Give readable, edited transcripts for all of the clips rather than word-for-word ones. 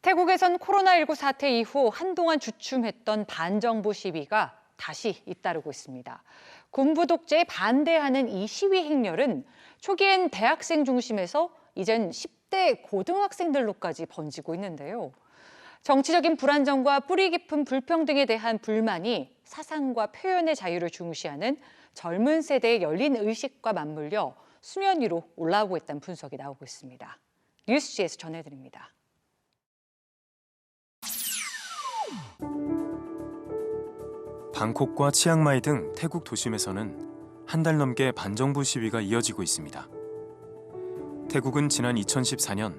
태국에선 코로나19 사태 이후 한동안 주춤했던 반정부 시위가 다시 잇따르고 있습니다. 군부 독재에 반대하는 이 시위 행렬은 초기엔 대학생 중심에서 이젠 10대 고등학생들로까지 번지고 있는데요. 정치적인 불안정과 뿌리 깊은 불평등에 대한 불만이 사상과 표현의 자유를 중시하는 젊은 세대의 열린 의식과 맞물려 수면 위로 올라오고 있다는 분석이 나오고 있습니다. 뉴스지에서 전해드립니다. 방콕과 치앙마이 등 태국 도심에서는 한 달 넘게 반정부 시위가 이어지고 있습니다. 태국은 지난 2014년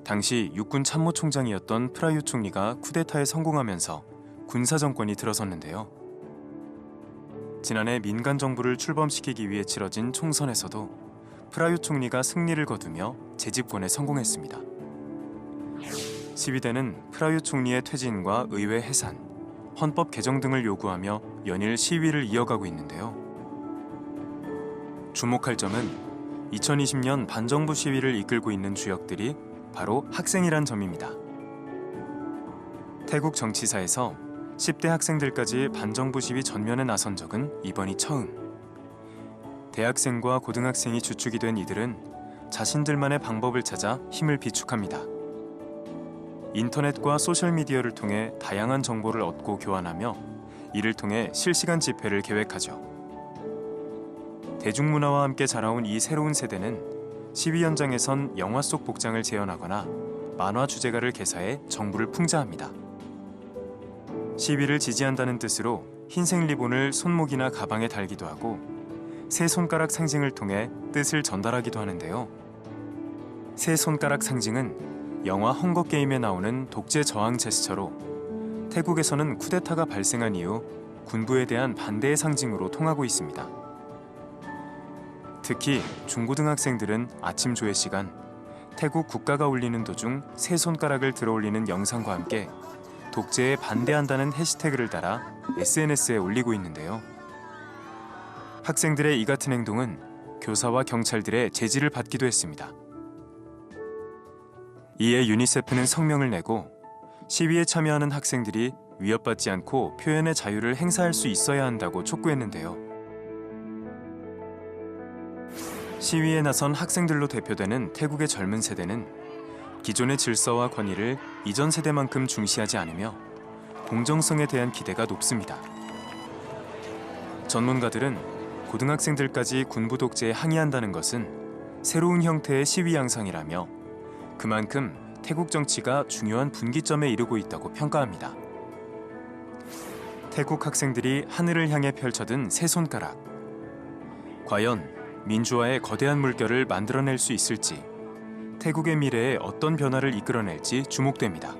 당시 육군 참모총장이었던 프라유 총리가 쿠데타에 성공하면서 군사 정권이 들어섰는데요. 지난해 민간 정부를 출범시키기 위해 치러진 총선에서도 프라유 총리가 승리를 거두며 재집권에 성공했습니다. 시위대는 프라유 총리의 퇴진과 의회 해산, 헌법 개정 등을 요구하며 연일 시위를 이어가고 있는데요. 주목할 점은 2020년 반정부 시위를 이끌고 있는 주역들이 바로 학생이란 점입니다. 태국 정치사에서 10대 학생들까지 반정부 시위 전면에 나선 적은 이번이 처음. 대학생과 고등학생이 주축이 된 이들은 자신들만의 방법을 찾아 힘을 비축합니다. 인터넷과 소셜미디어를 통해 다양한 정보를 얻고 교환하며 이를 통해 실시간 집회를 계획하죠. 대중문화와 함께 자라온 이 새로운 세대는 시위 현장에선 영화 속 복장을 재현하거나 만화 주제가를 개사해 정부를 풍자합니다. 시위를 지지한다는 뜻으로 흰색 리본을 손목이나 가방에 달기도 하고 세 손가락 상징을 통해 뜻을 전달하기도 하는데요. 세 손가락 상징은 영화 헝거게임에 나오는 독재 저항 제스처로 태국에서는 쿠데타가 발생한 이후 군부에 대한 반대의 상징으로 통하고 있습니다. 특히 중고등학생들은 아침 조회 시간 태국 국가가 울리는 도중 세 손가락을 들어올리는 영상과 함께 독재에 반대한다는 해시태그를 달아 SNS에 올리고 있는데요. 학생들의 이 같은 행동은 교사와 경찰들의 제지를 받기도 했습니다. 이에 유니세프는 성명을 내고 시위에 참여하는 학생들이 위협받지 않고 표현의 자유를 행사할 수 있어야 한다고 촉구했는데요. 시위에 나선 학생들로 대표되는 태국의 젊은 세대는 기존의 질서와 권위를 이전 세대만큼 중시하지 않으며 공정성에 대한 기대가 높습니다. 전문가들은 고등학생들까지 군부 독재에 항의한다는 것은 새로운 형태의 시위 양상이라며 그만큼 태국 정치가 중요한 분기점에 이르고 있다고 평가합니다. 태국 학생들이 하늘을 향해 펼쳐든 세 손가락. 과연 민주화의 거대한 물결을 만들어낼 수 있을지, 태국의 미래에 어떤 변화를 이끌어낼지 주목됩니다.